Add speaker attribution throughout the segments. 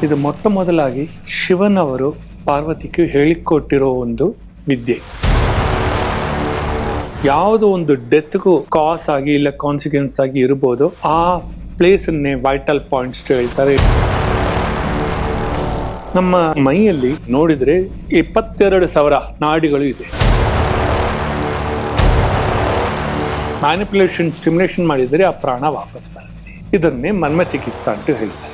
Speaker 1: ಇದು ಮೊಟ್ಟ ಮೊದಲಾಗಿ ಶಿವನವರು ಪಾರ್ವತಿಗೆ ಹೇಳಿಕೊಟ್ಟಿರೋ ಒಂದು ವಿದ್ಯೆ. ಯಾವುದೋ ಒಂದು ಡೆತ್ಗೂ ಕಾಸ್ ಆಗಿ ಇಲ್ಲ ಕಾನ್ಸಿಕ್ವೆನ್ಸ್ ಆಗಿ ಇರ್ಬೋದು, ಆ ಪ್ಲೇಸನ್ನೇ ವೈಟಲ್ ಪಾಯಿಂಟ್ಸ್ ಹೇಳ್ತಾರೆ. ನಮ್ಮ ಮೈಯಲ್ಲಿ ನೋಡಿದ್ರೆ 22,000 ನಾಡಿಗಳು ಇದೆ. ಮ್ಯಾನಿಪ್ಯುಲೇಷನ್ ಸ್ಟಿಮ್ಯುಲೇಷನ್ ಮಾಡಿದರೆ ಆ ಪ್ರಾಣ ವಾಪಸ್ ಬರುತ್ತೆ. ಇದನ್ನೇ ಮರ್ಮ ಚಿಕಿತ್ಸಾ ಅಂತ ಹೇಳ್ತಾರೆ.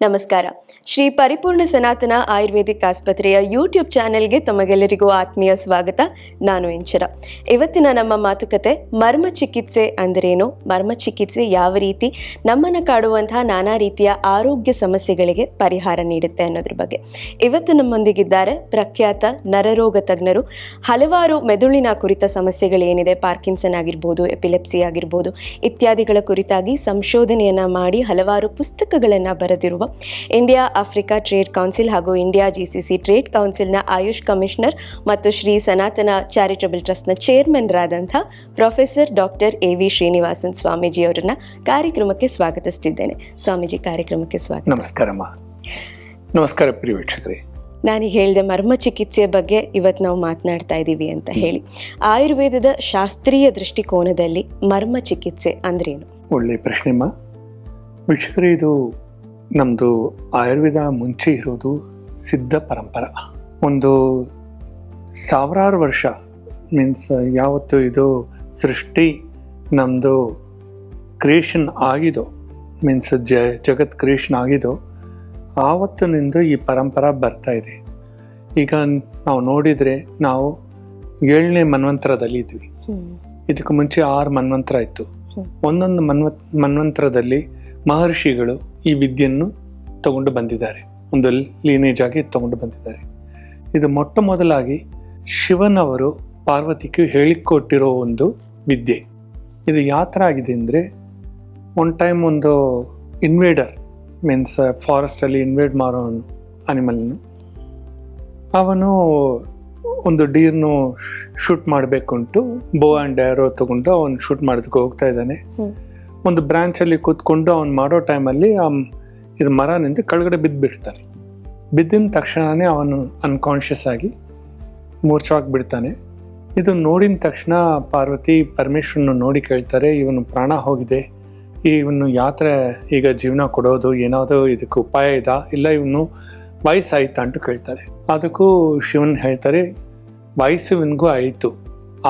Speaker 2: ನಮಸ್ಕಾರ. ಶ್ರೀ ಪರಿಪೂರ್ಣ ಸನಾತನ ಆಯುರ್ವೇದಿಕ್ ಆಸ್ಪತ್ರೆಯ ಯೂಟ್ಯೂಬ್ ಚಾನೆಲ್ಗೆ ತಮಗೆಲ್ಲರಿಗೂ ಆತ್ಮೀಯ ಸ್ವಾಗತ. ನಾನು ಇಂಚರ. ಇವತ್ತಿನ ನಮ್ಮ ಮಾತುಕತೆ ಮರ್ಮ ಚಿಕಿತ್ಸೆ ಅಂದ್ರೇನು, ಮರ್ಮ ಚಿಕಿತ್ಸೆ ಯಾವ ರೀತಿ ನಮ್ಮನ್ನು ಕಾಡುವಂತಹ ನಾನಾ ರೀತಿಯ ಆರೋಗ್ಯ ಸಮಸ್ಯೆಗಳಿಗೆ ಪರಿಹಾರ ನೀಡುತ್ತೆ ಅನ್ನೋದ್ರ ಬಗ್ಗೆ. ಇವತ್ತು ನಮ್ಮೊಂದಿಗಿದ್ದಾರೆ ಪ್ರಖ್ಯಾತ ನರರೋಗ ತಜ್ಞರು. ಹಲವಾರು ಮೆದುಳಿನ ಕುರಿತ ಸಮಸ್ಯೆಗಳೇನಿದೆ, ಪಾರ್ಕಿನ್ಸನ್ ಆಗಿರ್ಬೋದು, ಎಪಿಲೆಪ್ಸಿ ಆಗಿರ್ಬೋದು ಇತ್ಯಾದಿಗಳ ಕುರಿತಾಗಿ ಸಂಶೋಧನೆಯನ್ನ ಮಾಡಿ ಹಲವಾರು ಪುಸ್ತಕಗಳನ್ನು ಬರೆದಿರುವ ಇಂಡಿಯಾ ಆಫ್ರಿಕಾ ಟ್ರೇಡ್ ಕೌನ್ಸಿಲ್ ಹಾಗೂ ಇಂಡಿಯಾ GCC ಟ್ರೇಡ್ ಕೌನ್ಸಿಲ್ನ ಆಯುಷ್ ಕಮಿಷನರ್ ಮತ್ತು ಶ್ರೀ ಸನಾತನ ಚಾರಿಟಬಲ್ ಟ್ರಸ್ಟ್ನ ಚೇರ್ಮನ್ ರಾದಂಥ professor doctor AV Srinivasan Swamiji ಅವರನ್ನ ಕಾರ್ಯಕ್ರಮಕ್ಕೆ ಸ್ವಾಗತಿಸ್ತಿದ್ದೇನೆ. ಸ್ವಾಮೀಜಿ, ಕಾರ್ಯಕ್ರಮಕ್ಕೆ ಸ್ವಾಗತ.
Speaker 1: ನಮಸ್ಕಾರಮ್ಮ. ನಮಸ್ಕಾರ ಪ್ರಿಯ ವೀಕ್ಷಕರೇ.
Speaker 2: ನಾನೀಗ ಹೇಳಿದೆ ಮರ್ಮ ಚಿಕಿತ್ಸೆಯ ಬಗ್ಗೆ ಇವತ್ತು ನಾವು ಮಾತನಾಡ್ತಾ ಇದ್ದೀವಿ ಅಂತ ಹೇಳಿ. ಆಯುರ್ವೇದದ ಶಾಸ್ತ್ರೀಯ ದೃಷ್ಟಿಕೋನದಲ್ಲಿ ಮರ್ಮ ಚಿಕಿತ್ಸೆ ಅಂದ್ರೇನು?
Speaker 1: ಒಳ್ಳೆ ಪ್ರಶ್ನೆಮ್ಮ. ವೀಕ್ಷಕರೇ, ಇದು ನಮ್ಮದು ಆಯುರ್ವೇದ ಮುಂಚೆ ಇರೋದು ಸಿದ್ಧ ಪರಂಪರ. ಒಂದು ಸಾವಿರಾರು ವರ್ಷ ಮೀನ್ಸ್ ಯಾವತ್ತು ಇದು ಸೃಷ್ಟಿ ನಮ್ಮದು ಕ್ರಿಯೇಷನ್ ಆಗಿದೋ, ಮೀನ್ಸ್ ಜಗತ್ ಕ್ರಿಯೇಷನ್ ಆಗಿದೋ ಆವತ್ತಿನಿಂದ ಈ ಪರಂಪರ ಬರ್ತಾ ಇದೆ. ಈಗ ನಾವು ನೋಡಿದರೆ ನಾವು 7ನೇ ಮನ್ವಂತರದಲ್ಲಿ ಇದ್ವಿ. ಇದಕ್ಕೆ ಮುಂಚೆ 6 ಮನ್ವಂತರ ಇತ್ತು. ಒಂದೊಂದು ಮನ್ವಂತರದಲ್ಲಿ ಮಹರ್ಷಿಗಳು ಈ ವಿದ್ಯೆಯನ್ನು ತಗೊಂಡು ಬಂದಿದ್ದಾರೆ, ಒಂದು ಲೀನೇಜ್ ಆಗಿ ತಗೊಂಡು ಬಂದಿದ್ದಾರೆ. ಇದು ಮೊಟ್ಟ ಮೊದಲಾಗಿ ಶಿವನವರು ಪಾರ್ವತಿಗೆ ಹೇಳಿಕೊಟ್ಟಿರೋ ಒಂದು ವಿದ್ಯೆ. ಇದು ಯಾವ ಥರ ಆಗಿದೆ ಅಂದರೆ, ಒನ್ ಟೈಮ್ ಒಂದು ಇನ್ವೇಡರ್ ಮೀನ್ಸ್ ಫಾರೆಸ್ಟಲ್ಲಿ ಇನ್ವೇಡ್ ಮಾಡೋ ಅನಿಮಲ್ನು, ಅವನು ಒಂದು ಡೀರ್ನು ಶೂಟ್ ಮಾಡಬೇಕುಂಟು ಬೋ ಆ್ಯಂಡ್ ಆ್ಯರೋ ತಗೊಂಡು ಅವನು ಶೂಟ್ ಮಾಡೋದಕ್ಕೆ ಹೋಗ್ತಾ ಇದ್ದಾನೆ. ಒಂದು ಬ್ರಾಂಚಲ್ಲಿ ಕೂತ್ಕೊಂಡು ಅವ್ನು ಮಾಡೋ ಟೈಮಲ್ಲಿ ಇದು ಮರನಿಂದ ಕೆಳಗಡೆ ಬಿದ್ದುಬಿಡ್ತಾನೆ. ಬಿದ್ದಿನ ತಕ್ಷಣವೇ ಅವನು ಅನ್ಕಾನ್ಷಿಯಸ್ ಆಗಿ ಮೂರ್ಛವಾಗಿ ಬಿಡ್ತಾನೆ. ಇದು ನೋಡಿದ ತಕ್ಷಣ ಪಾರ್ವತಿ ಪರಮೇಶ್ವರನ್ನು ನೋಡಿ ಕೇಳ್ತಾರೆ, ಇವನು ಪ್ರಾಣ ಹೋಗಿದೆ, ಇವನು ಯಾತ್ರ ಈಗ ಜೀವನ ಕೊಡೋದು ಏನಾದರೂ ಇದಕ್ಕೆ ಉಪಾಯ ಇದಾ, ಇಲ್ಲ ಇವನು ವಯಸ್ಸಾಯ್ತಾ ಅಂತ ಕೇಳ್ತಾರೆ. ಅದಕ್ಕೂ ಶಿವನ್ ಹೇಳ್ತಾರೆ, ವಯಸ್ಸು ಇವನಿಗೂ ಆಯಿತು,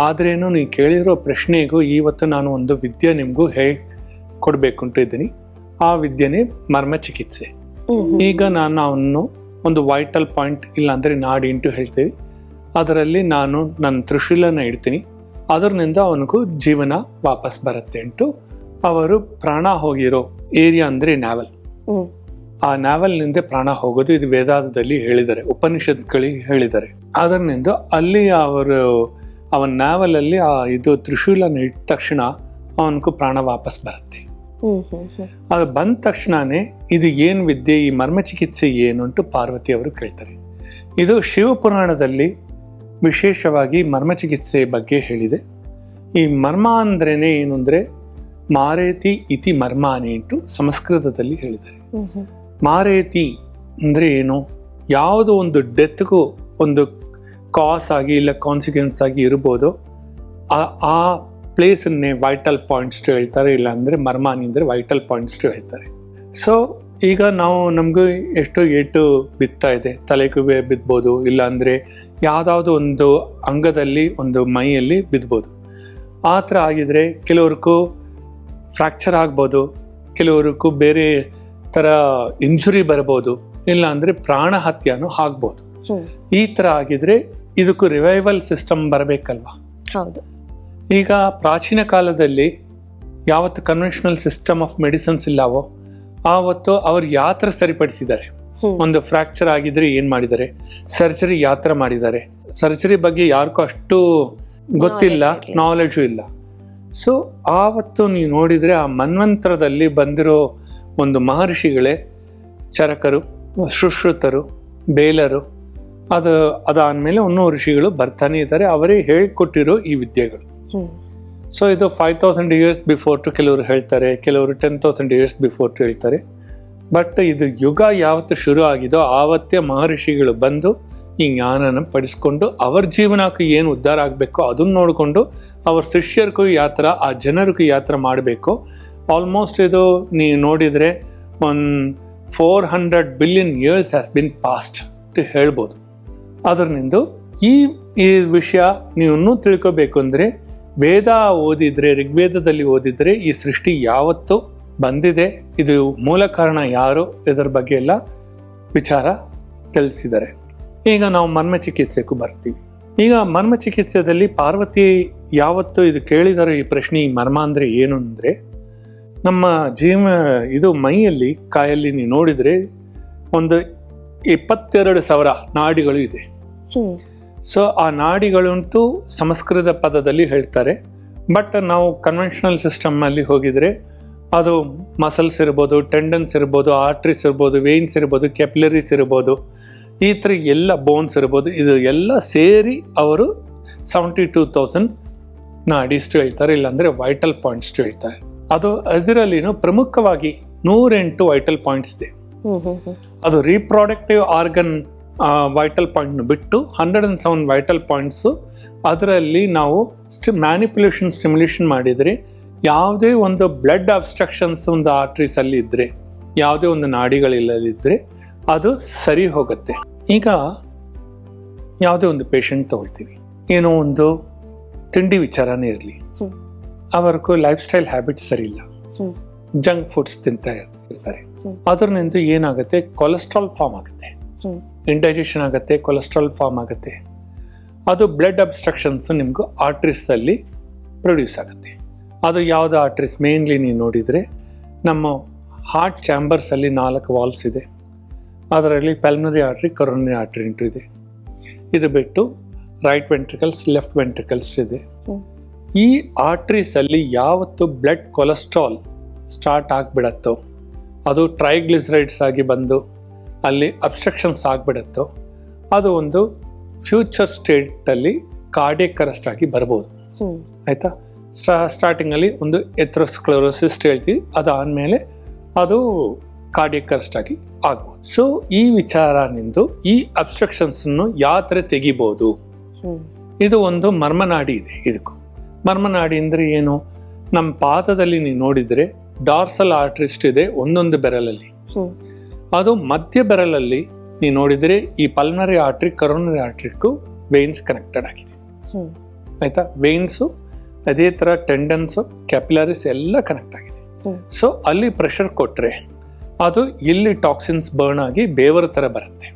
Speaker 1: ಆದ್ರೇನು ನೀವು ಕೇಳಿರೋ ಪ್ರಶ್ನೆಗೂ ಇವತ್ತು ನಾನು ಒಂದು ವಿದ್ಯೆ ನಿಮಗೂ ಕೊಡಬೇಕು ಇದ್ದೀನಿ. ಆ ವಿದ್ಯೆನೇ ಮರ್ಮ ಚಿಕಿತ್ಸೆ. ಈಗ ನಾನು ಅವನು ಒಂದು ವೈಟಲ್ ಪಾಯಿಂಟ್ ಇಲ್ಲ ಅಂದರೆ ನಾಡಿ ಇಂಟು ಹೇಳ್ತೀವಿ, ಅದರಲ್ಲಿ ನಾನು ನನ್ನ ತ್ರಿಶೂಲನ ಇಡ್ತೀನಿ, ಅದರಿಂದ ಅವನಿಗೂ ಜೀವನ ವಾಪಸ್ ಬರುತ್ತೆ ಅಂಟು ಅವರು ಪ್ರಾಣ ಹೋಗಿರೋ ಏರಿಯಾ ಅಂದರೆ ನ್ಯಾವಲ್, ಆ ನ್ಯಾವಲ್ನಿಂದ ಪ್ರಾಣ ಹೋಗೋದು ಇದು ವೇದಾಂತದಲ್ಲಿ ಹೇಳಿದ್ದಾರೆ, ಉಪನಿಷತ್ಗಳಿಗೆ ಹೇಳಿದ್ದಾರೆ. ಅದರಿಂದ ಅಲ್ಲಿ ಅವನ ನ್ಯಾವಲಲ್ಲಿ ಇದು ತ್ರಿಶೂಲನ ಇಟ್ಟ ತಕ್ಷಣ ಅವನಿಗೂ ಪ್ರಾಣ ವಾಪಸ್ ಬರುತ್ತೆ. ಅದು ಬಂದ ತಕ್ಷಣನೇ ಇದು ಏನು ವಿದ್ಯೆ, ಈ ಮರ್ಮ ಚಿಕಿತ್ಸೆ ಏನು ಅಂಟು ಪಾರ್ವತಿ ಅವರು ಕೇಳ್ತಾರೆ. ಇದು ಶಿವಪುರಾಣದಲ್ಲಿ ವಿಶೇಷವಾಗಿ ಮರ್ಮ ಚಿಕಿತ್ಸೆ ಬಗ್ಗೆ ಹೇಳಿದೆ. ಈ ಮರ್ಮ ಅಂದ್ರೇನೆ ಏನು ಅಂದರೆ ಮಾರೇತಿ ಇತಿ ಮರ್ಮಾನಿ ಅಂಟು ಸಂಸ್ಕೃತದಲ್ಲಿ ಹೇಳಿದ್ದಾರೆ. ಮಾರೇತಿ ಅಂದರೆ ಏನು, ಯಾವುದೋ ಒಂದು ಡೆತ್ಗೂ ಒಂದು ಕಾಸ್ ಆಗಿ ಇಲ್ಲ ಕಾನ್ಸಿಕ್ವೆನ್ಸ್ ಆಗಿ ಇರ್ಬೋದು, ಆ ಪ್ಲೇಸನ್ನೇ ವೈಟಲ್ ಪಾಯಿಂಟ್ಸ್ ಹೇಳ್ತಾರೆ, ಇಲ್ಲ ಅಂದರೆ ಮರ್ಮಾನಿ ಅಂದರೆ ವೈಟಲ್ ಪಾಯಿಂಟ್ಸ್ ಹೇಳ್ತಾರೆ. ಸೊ ಈಗ ನಮಗೂ ಎಷ್ಟೋ ಏಟು ಬಿತ್ತಾ ಇದೆ, ತಲೆಗೂ ಬಿದ್ಬೋದು, ಇಲ್ಲ ಅಂದರೆ ಯಾವುದಾದ್ರು ಒಂದು ಅಂಗದಲ್ಲಿ ಒಂದು ಮೈಯಲ್ಲಿ ಬಿದ್ಬೋದು. ಆ ಥರ ಆಗಿದ್ರೆ ಕೆಲವ್ರಿಗೂ ಫ್ರ್ಯಾಕ್ಚರ್ ಆಗ್ಬೋದು, ಕೆಲವ್ರಿಗೂ ಬೇರೆ ಥರ ಇಂಜುರಿ ಬರ್ಬೋದು, ಇಲ್ಲ ಅಂದರೆ ಪ್ರಾಣ ಹತ್ಯನೂ ಆಗ್ಬೋದು. ಈ ಥರ ಆಗಿದ್ರೆ ಇದಕ್ಕೂ ರಿವೈವಲ್ ಸಿಸ್ಟಮ್ ಬರಬೇಕಲ್ವಾ?
Speaker 2: ಹೌದು.
Speaker 1: ಈಗ ಪ್ರಾಚೀನ ಕಾಲದಲ್ಲಿ ಯಾವತ್ತು ಕನ್ವೆನ್ಷನಲ್ ಸಿಸ್ಟಮ್ ಆಫ್ ಮೆಡಿಸಿನ್ಸ್ ಇಲ್ಲವೋ ಆವತ್ತು ಅವ್ರು ಯಾವ ಥರ ಸರಿಪಡಿಸಿದ್ದಾರೆ. ಒಂದು ಫ್ರ್ಯಾಕ್ಚರ್ ಆಗಿದ್ರೆ ಏನು ಮಾಡಿದ್ದಾರೆ, ಸರ್ಜರಿ ಯಾವ ಥರ ಮಾಡಿದ್ದಾರೆ, ಸರ್ಜರಿ ಬಗ್ಗೆ ಯಾರಿಗೂ ಅಷ್ಟು ಗೊತ್ತಿಲ್ಲ, ನಾಲೆಜು ಇಲ್ಲ. ಸೊ ಆವತ್ತು ನೀವು ನೋಡಿದರೆ ಆ ಮನ್ವಂತರದಲ್ಲಿ ಬಂದಿರೋ ಒಂದು ಮಹರ್ಷಿಗಳೇ ಚರಕರು, ಸುಶ್ರುತರು, ಬೇಲರು, ಅದಾದ್ಮೇಲೆ ಇನ್ನೂ ಋಷಿಗಳು ಬರ್ತಾನೆ ಇದ್ದಾರೆ, ಅವರೇ ಹೇಳ್ಕೊಟ್ಟಿರೋ ಈ ವಿದ್ಯೆಗಳು. ಸೊ ಇದು 5000 ಇಯರ್ಸ್ ಬಿಫೋರ್ ಟು ಕೆಲವರು ಹೇಳ್ತಾರೆ, ಕೆಲವರು 10,000 ಇಯರ್ಸ್ ಬಿಫೋರ್ ಟು ಹೇಳ್ತಾರೆ. ಬಟ್ ಇದು ಯುಗ ಯಾವತ್ತು ಶುರು ಆಗಿದೋ ಆವತ್ತೇ ಮಹರ್ಷಿಗಳು ಬಂದು ಈ ಜ್ಞಾನನ ಪಡಿಸ್ಕೊಂಡು ಅವ್ರ ಜೀವನಕ್ಕೆ ಏನು ಉದ್ಧಾರ ಆಗಬೇಕೋ ಅದನ್ನ ನೋಡಿಕೊಂಡು ಅವ್ರ ಶಿಷ್ಯರಿಗೂ ಯಾವ ಥರ ಆ ಜನರಿಗೂ ಯಾವ ಥರ ಮಾಡಬೇಕು. ಆಲ್ಮೋಸ್ಟ್ ಇದು ನೀವು ನೋಡಿದರೆ ಒಂದು 400 billion years has been past ಅಂತ ಹೇಳ್ಬೋದು. ಅದರಿಂದ ಈ ವಿಷಯ ನೀವು ಇನ್ನೂ ತಿಳ್ಕೋಬೇಕು ಅಂದರೆ ವೇದ ಓದಿದರೆ, ಋಗ್ವೇದದಲ್ಲಿ ಓದಿದರೆ ಈ ಸೃಷ್ಟಿ ಯಾವತ್ತು ಬಂದಿದೆ, ಇದು ಮೂಲ ಕಾರಣ ಯಾರು, ಇದರ ಬಗ್ಗೆ ಎಲ್ಲ ವಿಚಾರ ತಿಳಿಸಿದ್ದಾರೆ. ಈಗ ನಾವು ಮರ್ಮ ಚಿಕಿತ್ಸೆಗೂ ಬರ್ತೀವಿ. ಈಗ ಮರ್ಮ ಚಿಕಿತ್ಸೆಯಲ್ಲಿ ಪಾರ್ವತಿ ಯಾವತ್ತು ಇದು ಕೇಳಿದಾರೋ ಈ ಪ್ರಶ್ನೆ, ಈ ಮರ್ಮ ಅಂದರೆ ಏನು ಅಂದರೆ, ನಮ್ಮ ಇದು ಮೈಯಲ್ಲಿ ಕಾಯಲ್ಲಿ ನೀವು ನೋಡಿದರೆ ಒಂದು 22,000 ನಾಡಿಗಳು ಇದೆ. ಸೊ ಆ ನಾಡಿಗಳಂತೂ ಸಂಸ್ಕೃತ ಪದದಲ್ಲಿ ಹೇಳ್ತಾರೆ. ಬಟ್ ನಾವು ಕನ್ವೆನ್ಷನಲ್ ಸಿಸ್ಟಮ್ನಲ್ಲಿ ಹೋಗಿದರೆ ಅದು ಮಸಲ್ಸ್ ಇರ್ಬೋದು, ಟೆಂಡನ್ಸ್ ಇರ್ಬೋದು, ಆರ್ಟ್ರೀಸ್ ಇರ್ಬೋದು, ವೇನ್ಸ್ ಇರ್ಬೋದು, ಕ್ಯಾಪಿಲರೀಸ್ ಇರ್ಬೋದು, ಈ ಥರ ಎಲ್ಲ ಬೋನ್ಸ್ ಇರ್ಬೋದು, ಇದು ಎಲ್ಲ ಸೇರಿ ಅವರು 72,000 ನಾಡಿಷ್ಟು ಹೇಳ್ತಾರೆ, ಇಲ್ಲಾಂದರೆ ವೈಟಲ್ ಪಾಯಿಂಟ್ಸ್ ಹೇಳ್ತಾರೆ. ಅದರಲ್ಲಿನೂ ಪ್ರಮುಖವಾಗಿ 108 ವೈಟಲ್ ಪಾಯಿಂಟ್ಸ್ ಇದೆ. ಅದು ರೀಪ್ರೊಡಕ್ಟಿವ್ ಆರ್ಗನ್ ವೈಟಲ್ ಪಾಯಿಂಟ್ನ ಬಿಟ್ಟು 107 ವೈಟಲ್ ಪಾಯಿಂಟ್ಸು. ಅದರಲ್ಲಿ ನಾವು ಸ್ಟಿಮ್ಯುಲೇಷನ್ ಮಾಡಿದರೆ ಯಾವುದೇ ಒಂದು ಬ್ಲಡ್ ಅಬ್ಸ್ಟ್ರಕ್ಷನ್ಸ್ ಒಂದು ಆರ್ಟ್ರೀಸಲ್ಲಿ ಇದ್ದರೆ, ಯಾವುದೇ ಒಂದು ನಾಡಿಗಳಿಲ್ಲದಿದ್ದರೆ ಅದು ಸರಿ ಹೋಗುತ್ತೆ. ಈಗ ಯಾವುದೇ ಒಂದು ಪೇಷಂಟ್ ತಗೊಳ್ತೀವಿ, ಏನೋ ಒಂದು ತಿಂಡಿ ವಿಚಾರನೇ ಇರಲಿ, ಅವರಿಗೂ ಲೈಫ್ ಸ್ಟೈಲ್ ಹ್ಯಾಬಿಟ್ಸ್ ಸರಿ ಇಲ್ಲ, ಜಂಕ್ ಫುಡ್ಸ್ ತಿಂತಾ ಇರ್ತಾರೆ. ಅದರಿಂದ ಏನಾಗುತ್ತೆ, ಕೊಲೆಸ್ಟ್ರಾಲ್ ಫಾರ್ಮ್ ಆಗುತ್ತೆ, ಇಂಡೈಜೆಷನ್ ಆಗುತ್ತೆ, ಕೊಲೆಸ್ಟ್ರಾಲ್ ಫಾರ್ಮ್ ಆಗುತ್ತೆ. ಅದು ಬ್ಲಡ್ ಅಬ್ಸ್ಟ್ರಕ್ಷನ್ಸ್ ನಿಮಗೂ ಆರ್ಟ್ರೀಸಲ್ಲಿ ಪ್ರೊಡ್ಯೂಸ್ ಆಗುತ್ತೆ. ಅದು ಯಾವುದು ಆರ್ಟ್ರೀಸ್? ಮೇನ್ಲಿ ನೀವು ನೋಡಿದರೆ ನಮ್ಮ ಹಾರ್ಟ್ ಚಾಂಬರ್ಸಲ್ಲಿ 4 ವಾಲ್ವ್ಸ್ ಇದೆ. ಅದರಲ್ಲಿ ಪಲ್ಮನರಿ ಆರ್ಟ್ರಿ, ಕೊರೊನರಿ ಆರ್ಟ್ರಿ ಅಂತ ಇದೆ. ಇದು ಬಿಟ್ಟು ರೈಟ್ ವೆಂಟ್ರಿಕಲ್ಸ್, ಲೆಫ್ಟ್ ವೆಂಟ್ರಿಕಲ್ಸ್ ಇದೆ. ಈ ಆರ್ಟ್ರೀಸಲ್ಲಿ ಯಾವತ್ತು ಬ್ಲಡ್ ಕೊಲೆಸ್ಟ್ರಾಲ್ ಸ್ಟಾರ್ಟ್ ಆಗಿಬಿಡತ್ತೋ, ಅದು ಟ್ರೈಗ್ಲಿಸರೈಡ್ಸ್ ಆಗಿ ಬಂದು ಅಲ್ಲಿ ಅಬ್ಸ್ಟ್ರಕ್ಷನ್ಸ್ ಆಗಿಬಿಡುತ್ತೋ, ಅದು ಒಂದು ಫ್ಯೂಚರ್ ಸ್ಟೇಟಲ್ಲಿ ಕಾರ್ಡಿಯಕ್ ಅರೆಸ್ಟ್ ಆಗಿ ಬರ್ಬೋದು. ಆಯಿತಾ? ಸ್ಟಾರ್ಟಿಂಗಲ್ಲಿ ಒಂದು ಎಥ್ರೋಸ್ಕ್ಲೆರೋಸಿಸ್ ಹೇಳ್ತೀವಿ, ಅದಾದಮೇಲೆ ಅದು ಕಾರ್ಡಿಯಕ್ ಅರೆಸ್ಟ್ ಆಗಿ ಆಗ್ಬೋದು. ಸೊ ಈ ವಿಚಾರನಿಂದ ಈ ಅಬ್ಸ್ಟ್ರಕ್ಷನ್ಸನ್ನು ಯಾವ ಥರ ತೆಗಿಬೋದು, ಇದು ಒಂದು ಮರ್ಮನಾಡಿ ಇದೆ. ಇದಕ್ಕೂ ಮರ್ಮನಾಡಿ ಅಂದರೆ ಏನು? ನಮ್ಮ ಪಾದದಲ್ಲಿ ನೀವು ನೋಡಿದರೆ ಡಾರ್ಸಲ್ ಆರ್ಟ್ರಿಸ್ಟ್ ಇದೆ ಒಂದೊಂದು ಬೆರಳಲ್ಲಿ. ಅದು ಮಧ್ಯ ಬೆರಳಲ್ಲಿ ನೀವು ನೋಡಿದರೆ ಈ ಪಲ್ಮನರಿ ಆರ್ಟ್ರಿ, ಕರೋನರಿ ಆರ್ಟ್ರಿಗೂ ವೇನ್ಸ್ ಕನೆಕ್ಟೆಡ್ ಆಗಿದೆ. ಆಯ್ತಾ? ವೇನ್ಸು ಅದೇ ಥರ ಟೆಂಡನ್ಸು, ಕ್ಯಾಪಿಲರೀಸ್ ಎಲ್ಲ ಕನೆಕ್ಟ್ ಆಗಿದೆ. ಸೊ ಅಲ್ಲಿ ಪ್ರೆಷರ್ ಕೊಟ್ಟರೆ ಅದು ಇಲ್ಲಿ ಟಾಕ್ಸಿನ್ಸ್ ಬರ್ನ್ ಆಗಿ ಬೇವರ ಥರ ಬರುತ್ತೆ.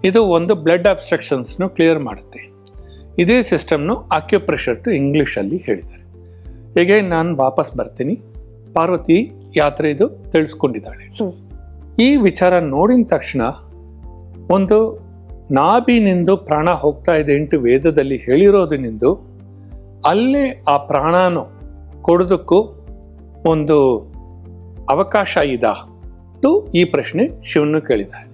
Speaker 1: ಇದು ಒಂದು ಬ್ಲಡ್ ಅಬ್ಸ್ಟ್ರಕ್ಷನ್ಸ್ನು ಕ್ಲಿಯರ್ ಮಾಡುತ್ತೆ. ಇದೇ ಸಿಸ್ಟಮ್ನು ಅಕ್ಯುಪ್ರೆಷರ್ ಟು ಇಂಗ್ಲೀಷಲ್ಲಿ ಹೇಳಿದ್ದಾರೆ. ಹೀಗೆ ನಾನು ವಾಪಸ್ ಬರ್ತೀನಿ. ಪಾರ್ವತಿ ಯಾತ್ರೆ ಇದು ತಿಳಿಸ್ಕೊಂಡಿದ್ದಾಳೆ. ಈ ವಿಚಾರ ನೋಡಿದ ತಕ್ಷಣ ಒಂದು ನಾಭಿನಿಂದ ಪ್ರಾಣ ಹೋಗ್ತಾ ಇದೆ ಅಂತ ವೇದದಲ್ಲಿ ಹೇಳಿರೋದಿನಿಂದ ಅಲ್ಲೇ ಆ ಪ್ರಾಣನು ಕೊಡೋದಕ್ಕೂ ಒಂದು ಅವಕಾಶ ಇದಾ ತು ಈ ಪ್ರಶ್ನೆ ಶಿವನು ಕೇಳಿದ್ದಾರೆ.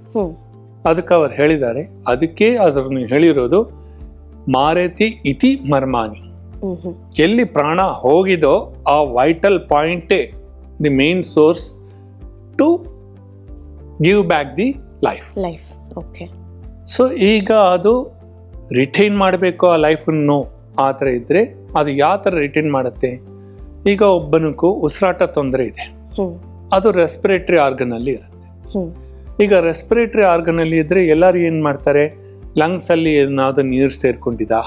Speaker 1: ಅದಕ್ಕೆ ಅವ್ರು ಹೇಳಿದ್ದಾರೆ, ಅದಕ್ಕೆ ಅದನ್ನು ಹೇಳಿರೋದು ಮಾರೇತಿ ಇತಿ ಮರ್ಮಾನಿ. ಎಲ್ಲಿ ಪ್ರಾಣ ಹೋಗಿದೋ ಆ ವೈಟಲ್ ಪಾಯಿಂಟೇ the main source to give back the life. So ಈಗ ಅದು ರಿಟೈನ್ ಮಾಡಬೇಕು ಆ ಲೈಫನ್ನು, ಆ ಥರ ಇದ್ದರೆ ಅದು ಯಾವ ಥರ ರಿಟೈನ್ ಮಾಡುತ್ತೆ? ಈಗ ಒಬ್ಬನಿಗೂ ಉಸಿರಾಟ ತೊಂದರೆ ಇದೆ, ಅದು ರೆಸ್ಪಿರೇಟರಿ ಆರ್ಗನಲ್ಲಿ ಇರುತ್ತೆ. ಈಗ ರೆಸ್ಪಿರೇಟರಿ ಆರ್ಗನಲ್ಲಿ ಇದ್ದರೆ ಎಲ್ಲರೂ ಏನು ಮಾಡ್ತಾರೆ? ಲಂಗ್ಸಲ್ಲಿ ಏನಾದರೂ ನೀರು ಸೇರ್ಕೊಂಡಿದಾ,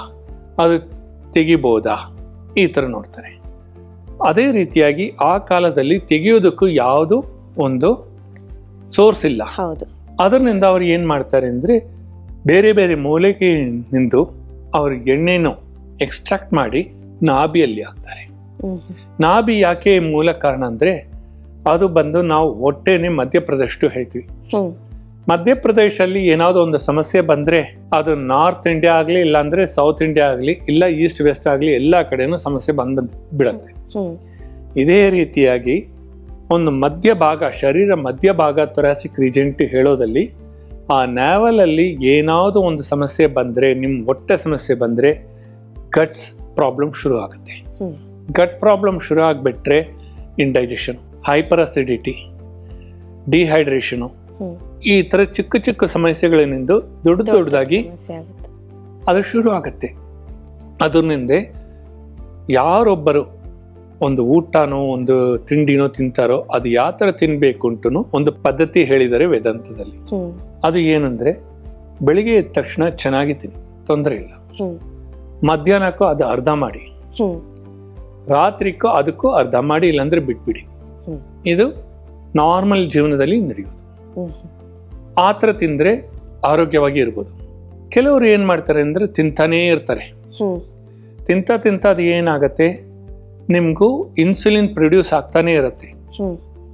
Speaker 1: ಅದು ತೆಗಿಬೋದಾ, ಈ ಥರ ನೋಡ್ತಾರೆ. ಅದೇ ರೀತಿಯಾಗಿ ಆ ಕಾಲದಲ್ಲಿ ತೆಗೆಯೋದಕ್ಕೂ ಯಾವುದು ಒಂದು ಸೋರ್ಸ್ ಇಲ್ಲ. ಅದರಿಂದ ಅವ್ರು ಏನು ಮಾಡ್ತಾರೆ ಅಂದರೆ ಬೇರೆ ಬೇರೆ ಮೂಲಿಕೆಯಿಂದ ಅವ್ರ ಎಣ್ಣೆನೂ ಎಕ್ಸ್ಟ್ರಾಕ್ಟ್ ಮಾಡಿ ನಾಭಿಯಲ್ಲಿ ಹಾಕ್ತಾರೆ. ನಾಭಿ ಯಾಕೆ ಮೂಲ ಕಾರಣ ಅಂದರೆ ಅದು ಬಂದು ನಾವು ಹೊಟ್ಟೆನೆ ಮಧ್ಯಪ್ರದೇಶ ಹೇಳ್ತೀವಿ. ಮಧ್ಯಪ್ರದೇಶಲ್ಲಿ ಏನಾದರೂ ಒಂದು ಸಮಸ್ಯೆ ಬಂದರೆ ಅದು ನಾರ್ತ್ ಇಂಡಿಯಾ ಆಗಲಿ, ಇಲ್ಲಾಂದರೆ ಸೌತ್ ಇಂಡಿಯಾ ಆಗಲಿ, ಇಲ್ಲ ಈಸ್ಟ್ ವೆಸ್ಟ್ ಆಗಲಿ, ಎಲ್ಲ ಕಡೆನೂ ಸಮಸ್ಯೆ ಬಂದು ಬಿಡುತ್ತೆ. ಇದೇ ರೀತಿಯಾಗಿ ಒಂದು ಮಧ್ಯಭಾಗ, ಶರೀರ ಮಧ್ಯಭಾಗ ಥೊರಾಸಿಕ್ ರೀಜೆಂಟ್ ಹೇಳೋದಲ್ಲಿ ಆ ನ್ಯಾವಲಲ್ಲಿ ಏನಾದರೂ ಒಂದು ಸಮಸ್ಯೆ ಬಂದರೆ, ನಿಮ್ಮ ಹೊಟ್ಟೆ ಸಮಸ್ಯೆ ಬಂದರೆ ಗಟ್ಸ್ ಪ್ರಾಬ್ಲಮ್ ಶುರು ಆಗುತ್ತೆ. ಗಟ್ ಪ್ರಾಬ್ಲಮ್ ಶುರು ಆಗಿಬಿಟ್ರೆ ಇಂಡೈಜೆಷನ್, ಹೈಪರ್ ಅಸಿಡಿಟಿ, ಡಿಹೈಡ್ರೇಷನು, ಈ ಥರ ಚಿಕ್ಕ ಚಿಕ್ಕ ಸಮಸ್ಯೆಗಳಿಂದ ದೊಡ್ಡದಾಗಿ ಅದು ಶುರು ಆಗುತ್ತೆ. ಅದರಿಂದ ಯಾರೊಬ್ಬರು ಒಂದು ಊಟನೋ ಒಂದು ತಿಂಡಿನೋ ತಿಂತಾರೋ ಅದು ಯಾವ ಥರ ತಿನ್ನಬೇಕು ಅಂತೂ ಒಂದು ಪದ್ಧತಿ ಹೇಳಿದ್ದಾರೆ ವೇದಾಂತದಲ್ಲಿ. ಅದು ಏನಂದ್ರೆ, ಬೆಳಿಗ್ಗೆ ಎದ್ದ ತಕ್ಷಣ ಚೆನ್ನಾಗಿ ತಿನ್ನಿ, ತೊಂದರೆ ಇಲ್ಲ. ಮಧ್ಯಾಹ್ನಕ್ಕೂ ಅದು ಅರ್ಧ ಮಾಡಿ, ರಾತ್ರಿಗೂ ಅದಕ್ಕೂ ಅರ್ಧ ಮಾಡಿ, ಇಲ್ಲಾಂದ್ರೆ ಬಿಟ್ಬಿಡಿ. ಇದು ನಾರ್ಮಲ್ ಜೀವನದಲ್ಲಿ ನಡೆಯೋದು. ಆ ಥರ ತಿಂದ್ರೆ ಆರೋಗ್ಯವಾಗಿ ಇರ್ಬೋದು. ಕೆಲವರು ಏನ್ ಮಾಡ್ತಾರೆ ಅಂದ್ರೆ ತಿಂತಾನೇ ಇರ್ತಾರೆ. ತಿಂತ ಅದು ಏನಾಗತ್ತೆ, ನಿಮ್ಗೂ ಇನ್ಸುಲಿನ್ ಪ್ರೊಡ್ಯೂಸ್ ಆಗ್ತಾನೆ ಇರುತ್ತೆ.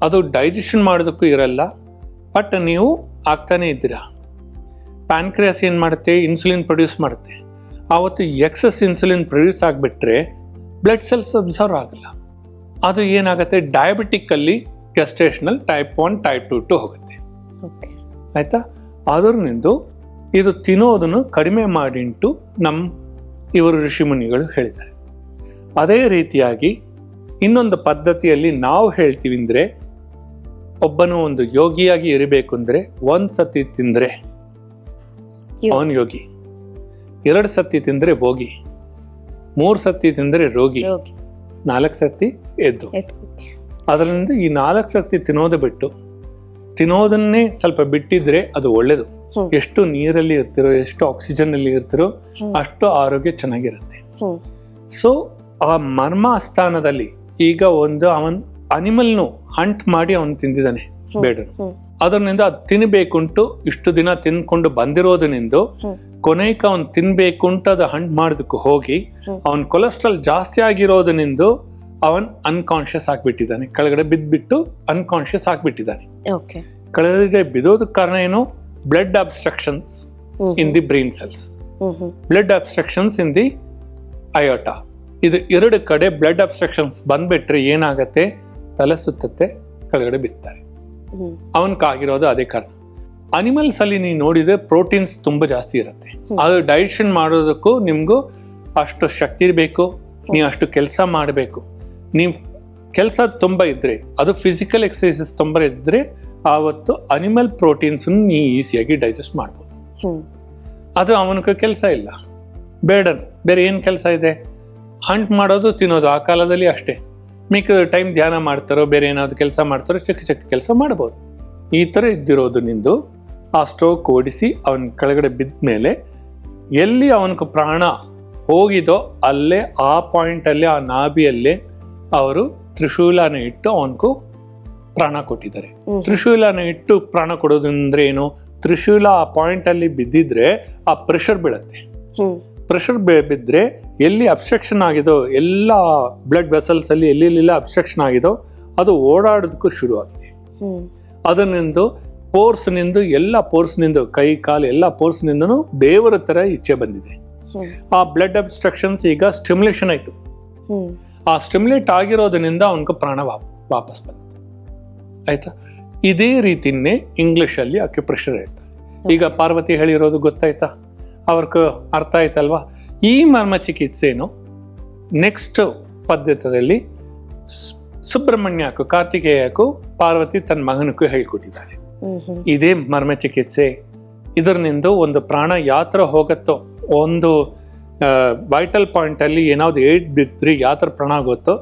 Speaker 1: ಅದು ಡೈಜೆಷನ್ ಮಾಡೋದಕ್ಕೂ ಇರಲ್ಲ, ಬಟ್ ನೀವು ಆಗ್ತಾನೆ ಇದ್ದೀರಾ. ಪ್ಯಾನ್ಕ್ರಿಯಾಸ್ ಏನ್ ಮಾಡುತ್ತೆ, ಇನ್ಸುಲಿನ್ ಪ್ರೊಡ್ಯೂಸ್ ಮಾಡುತ್ತೆ. ಆವತ್ತು ಎಕ್ಸಸ್ ಇನ್ಸುಲಿನ್ ಪ್ರೊಡ್ಯೂಸ್ ಆಗಿಬಿಟ್ರೆ ಬ್ಲಡ್ ಸೆಲ್ಸ್ ಅಬ್ಸರ್ವ್ ಆಗಲ್ಲ. ಅದು ಏನಾಗುತ್ತೆ, ಡಯಾಬಿಟಿಕ್ ಅಲ್ಲಿ ಗೆಸ್ಟೇಷನಲ್ ಟೈಪ್ 1 ಟೈಪ್ 2 ಹೋಗುತ್ತೆ. ಆಯ್ತಾ? ಅದರಿಂದ ಇದು ತಿನ್ನೋದನ್ನು ಕಡಿಮೆ ಮಾಡಿಂಟು ಇವರು ಋಷಿಮುನಿಗಳು ಹೇಳಿದ್ದಾರೆ. ಅದೇ ರೀತಿಯಾಗಿ ಇನ್ನೊಂದು ಪದ್ಧತಿಯಲ್ಲಿ ನಾವು ಹೇಳ್ತೀವಿ ಅಂದ್ರೆ, ಒಬ್ಬನು ಒಂದು ಯೋಗಿಯಾಗಿ ಇರಬೇಕು ಅಂದ್ರೆ 1 ಸತಿ ತಿಂದ್ರೆ ಅವನ್ ಯೋಗಿ, 2 ಸತಿ ತಿಂದ್ರೆ ಭೋಗಿ, 3 ಸತಿ ತಿಂದ್ರೆ ರೋಗಿ, 4 ಸತಿ ಎದ್ದು. ಅದರಿಂದ ಈ 4 ಸತಿ ತಿನ್ನೋದು ಬಿಟ್ಟು ತಿನ್ನೋದನ್ನೇ ಸ್ವಲ್ಪ ಬಿಟ್ಟಿದ್ರೆ ಅದು ಒಳ್ಳೇದು. ಎಷ್ಟು ನೀರಲ್ಲಿ ಇರ್ತಿರೋ, ಎಷ್ಟು ಆಕ್ಸಿಜನ್ ಅಲ್ಲಿ ಇರ್ತಿರೋ ಅಷ್ಟು ಆರೋಗ್ಯ ಚೆನ್ನಾಗಿರುತ್ತೆ. ಸೊ ಆ ಮರ್ಮ ಸ್ಥಾನದಲ್ಲಿ ಈಗ ಅವನ್ ಅನಿಮಲ್ನು ಹಂಟ್ ಮಾಡಿ ಅವನು ತಿಂದಿದ್ದಾನೆ ಬೇಡನು. ಅದರಿಂದ ಅದು ತಿನ್ಬೇಕುಂಟು ಇಷ್ಟು ದಿನ ತಿನ್ಕೊಂಡು ಬಂದಿರೋದನಿಂದ ಕೊನೆಗೆ ಅವನ್ ತಿನ್ಬೇಕುಂಟು ಅದು ಹಂಟ್ ಮಾಡೋದಕ್ಕೂ ಹೋಗಿ ಅವನ್ ಕೊಲೆಸ್ಟ್ರಾಲ್ ಜಾಸ್ತಿ ಆಗಿರೋದನಿಂದ ಅವನ್ ಅನ್ಕಾನ್ಶಿಯಸ್ ಆಗ್ಬಿಟ್ಟಿದ್ದಾನೆ. ಕೆಳಗಡೆ ಬಿದ್ಬಿಟ್ಟು ಅನ್ಕಾನ್ಶಿಯಸ್ ಆಗ್ಬಿಟ್ಟಿದ್ದಾನೆ. ಕೆಳಗಡೆ ಬಿದ್ದೋದಕ್ಕೆ ಕಾರಣ ಏನು, blood obstructions in the brain cells, blood obstructions in the ಅಯೋಟಾ. ಇದು 2 ಕಡೆ ಬ್ಲಡ್ ಅಬ್ಸ್ಟ್ರಕ್ಷನ್ಸ್ ಬಂದ್ಬಿಟ್ರೆ ಏನಾಗತ್ತೆ, ತಲೆ ಸುತ್ತತ್ತೆ, ಕೆಳಗಡೆ ಬಿತ್ತಾರೆ. ಅವನ್ಕಾಗಿರೋದು ಅದೇ ಕಾರಣ. ಅನಿಮಲ್ಸ್ ಅಲ್ಲಿ ನೀವು ನೋಡಿದ್ರೆ ಪ್ರೋಟೀನ್ಸ್ ತುಂಬಾ ಜಾಸ್ತಿ ಇರುತ್ತೆ. ಅದು ಡೈಜೆಷನ್ ಮಾಡೋದಕ್ಕೂ ನಿಮ್ಗೂ ಅಷ್ಟು ಶಕ್ತಿ ಬೇಕು, ನೀವು ಅಷ್ಟು ಕೆಲಸ ಮಾಡಬೇಕು. ನೀವು ಕೆಲಸ ತುಂಬ ಇದ್ರೆ, ಅದು ಫಿಸಿಕಲ್ ಎಕ್ಸಸೈಸಸ್ ತುಂಬ ಇದ್ರೆ ಆವತ್ತು ಅನಿಮಲ್ ಪ್ರೋಟೀನ್ಸ್ ನೀವು ಈಸಿಯಾಗಿ ಡೈಜೆಸ್ಟ್ ಮಾಡ್ಬೋದು. ಅದು ಅವನಿಗೆ ಕೆಲಸ ಇಲ್ಲ, ಬೇರೆ ಏನು ಕೆಲಸ ಇದೆ, ಹಂಟ್ ಮಾಡೋದು ತಿನ್ನೋದು. ಆ ಕಾಲದಲ್ಲಿ ಅಷ್ಟೇ, ಮಿಕ್ಕ ಟೈಮ್ ಧ್ಯಾನ ಮಾಡ್ತಾರೋ ಬೇರೆ ಏನಾದ್ರು ಕೆಲಸ ಮಾಡ್ತಾರೋ ಚಿಕ್ಕ ಕೆಲಸ ಮಾಡ್ಬೋದು. ಈ ಥರ ಇದ್ದಿರೋದು ನಿಂದು ಆ ಸ್ಟ್ರೋಕ್ ಓಡಿಸಿ ಅವನ ಕೆಳಗಡೆ ಬಿದ್ದ ಮೇಲೆ ಎಲ್ಲಿ ಅವನಿಗೆ ಪ್ರಾಣ ಹೋಗಿದೋ ಅಲ್ಲೇ ಆ ಪಾಯಿಂಟಲ್ಲಿ, ಆ ನಾಭಿಯಲ್ಲೇ ಅವರು ತ್ರಿಶೂಲನ ಇಟ್ಟು ಅವನಿಗೂ ಪ್ರಾಣ ಕೊಟ್ಟಿದ್ದಾರೆ. ತ್ರಿಶೂಲನ ಇಟ್ಟು ಪ್ರಾಣ ಕೊಡೋದಂದ್ರೆ ಏನು, ತ್ರಿಶೂಲ ಆ ಪಾಯಿಂಟ್ ಅಲ್ಲಿ ಬಿದ್ದಿದ್ರೆ ಆ ಪ್ರೆಷರ್ ಬೀಳುತ್ತೆ. ಪ್ರೆಷರ್ ಬಿದ್ದರೆ ಎಲ್ಲಿ ಅಬ್ಸ್ಟ್ರಕ್ಷನ್ ಆಗಿದೋ, ಎಲ್ಲ ಬ್ಲಡ್ ವೆಸಲ್ಸ್ ಅಲ್ಲಿ ಎಲ್ಲೆಲ್ಲ ಅಬ್ಸ್ಟ್ರಕ್ಷನ್ ಆಗಿದೋ ಅದು ಓಡಾಡೋದಕ್ಕೂ ಶುರು ಆಗಿದೆ. ಅದರಿಂದ ಪೋರ್ಸ್ನಿಂದ, ಎಲ್ಲ ಪೋರ್ಸ್ನಿಂದ, ಕೈ ಕಾಲು ಎಲ್ಲ ಪೋರ್ಸ್ನಿಂದನೂ ದೇವರ ತರ ಇಚ್ಛೆ ಬಂದಿದೆ. ಆ ಬ್ಲಡ್ ಅಬ್ಸ್ಟ್ರಕ್ಷನ್ಸ್ ಈಗ ಸ್ಟಿಮ್ಯುಲೇಷನ್ ಆಯ್ತು. ಆ ಸ್ಟಿಮ್ಯುಲೇಟ್ ಆಗಿರೋದ್ರಿಂದ ಅವನಿಗೆ ಪ್ರಾಣ ವಾಪಸ್ ಬಂತು. ಆಯ್ತಾ? ಇದೇ ರೀತಿನೇ ಇಂಗ್ಲಿಷ್ ಅಲ್ಲಿ ಅಕ್ಯುಪ್ರೆಷರ್ ಹೇಳ್ತಾರೆ. ಈಗ ಪಾರ್ವತಿ ಹೇಳಿರೋದು ಗೊತ್ತಾಯ್ತಾ, ಅವ್ರಿಗೆ ಅರ್ಥ ಆಯ್ತಲ್ವಾ? ಈ ಮರ್ಮ ಚಿಕಿತ್ಸೆನು ನೆಕ್ಸ್ಟ್ ಪದ್ಧತಿಯಲ್ಲಿ ಸುಬ್ರಹ್ಮಣ್ಯಕ್ಕೂ ಕಾರ್ತಿಕೇಯಕ್ಕೂ ಪಾರ್ವತಿ ತನ್ನ ಮಗನಕ್ಕೂ ಹೇಳಿಕೊಟ್ಟಿದ್ದಾರೆ. ಇದೇ ಮರ್ಮ ಚಿಕಿತ್ಸೆ. ಇದರಿಂದ ಒಂದು ಪ್ರಾಣ ಯಾತ್ರ ಹೋಗತ್ತೋ, ಒಂದು ವೈಟಲ್ ಪಾಯಿಂಟ್ ಅಲ್ಲಿ ಏನಾದ್ರು ಏಟ್ ಬಿದ್ದರೆ ಯಾತ್ರ ಪ್ರಾಣ ಆಗುತ್ತೋ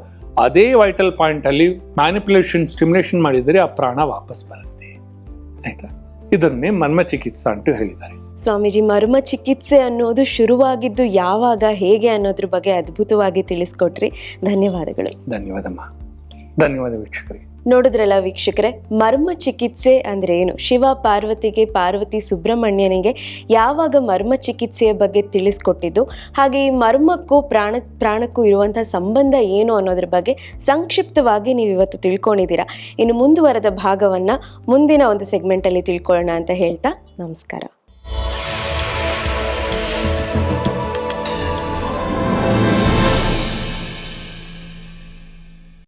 Speaker 1: ಅದೇ ವೈಟಲ್ ಪಾಯಿಂಟ್ ಅಲ್ಲಿ ಮ್ಯಾನಿಪುಲೇಷನ್ ಸ್ಟಿಮ್ಯುಲೇಷನ್ ಮಾಡಿದರೆ ಆ ಪ್ರಾಣ ವಾಪಸ್ ಬರುತ್ತೆ. ಆಯ್ತಾ? ಇದನ್ನೇ ಮರ್ಮ ಚಿಕಿತ್ಸಾ ಅಂತ ಹೇಳಿದ್ದಾರೆ.
Speaker 2: ಸ್ವಾಮೀಜಿ, ಮರ್ಮ ಚಿಕಿತ್ಸೆ ಅನ್ನೋದು ಶುರುವಾಗಿದ್ದು ಯಾವಾಗ, ಹೇಗೆ ಅನ್ನೋದ್ರ ಬಗ್ಗೆ ಅದ್ಭುತವಾಗಿ ತಿಳಿಸ್ಕೊಟ್ರಿ. ಧನ್ಯವಾದಗಳು.
Speaker 1: ಧನ್ಯವಾದಮ್ಮ. ಧನ್ಯವಾದ ವೀಕ್ಷಕರಿಗೆ.
Speaker 2: ನೋಡಿದ್ರಲ್ಲ ವೀಕ್ಷಕರೇ, ಮರ್ಮ ಚಿಕಿತ್ಸೆ ಅಂದ್ರೆ ಏನು, ಶಿವ ಪಾರ್ವತಿಗೆ, ಪಾರ್ವತಿ ಸುಬ್ರಹ್ಮಣ್ಯನಿಗೆ ಯಾವಾಗ ಮರ್ಮ ಚಿಕಿತ್ಸೆಯ ಬಗ್ಗೆ ತಿಳಿಸ್ಕೊಟ್ಟಿದ್ದು, ಹಾಗೆ ಈ ಮರ್ಮಕ್ಕೂ ಪ್ರಾಣಕ್ಕೂ ಇರುವಂತಹ ಸಂಬಂಧ ಏನು ಅನ್ನೋದ್ರ ಬಗ್ಗೆ ಸಂಕ್ಷಿಪ್ತವಾಗಿ ನೀವು ಇವತ್ತು ತಿಳ್ಕೊಂಡಿದ್ದೀರಾ. ಇನ್ನು ಮುಂದುವರೆದ ಭಾಗವನ್ನ ಮುಂದಿನ ಒಂದು ಸೆಗ್ಮೆಂಟ್ ಅಲ್ಲಿ ತಿಳ್ಕೊಳ್ಳೋಣ ಅಂತ ಹೇಳ್ತಾ ನಮಸ್ಕಾರ.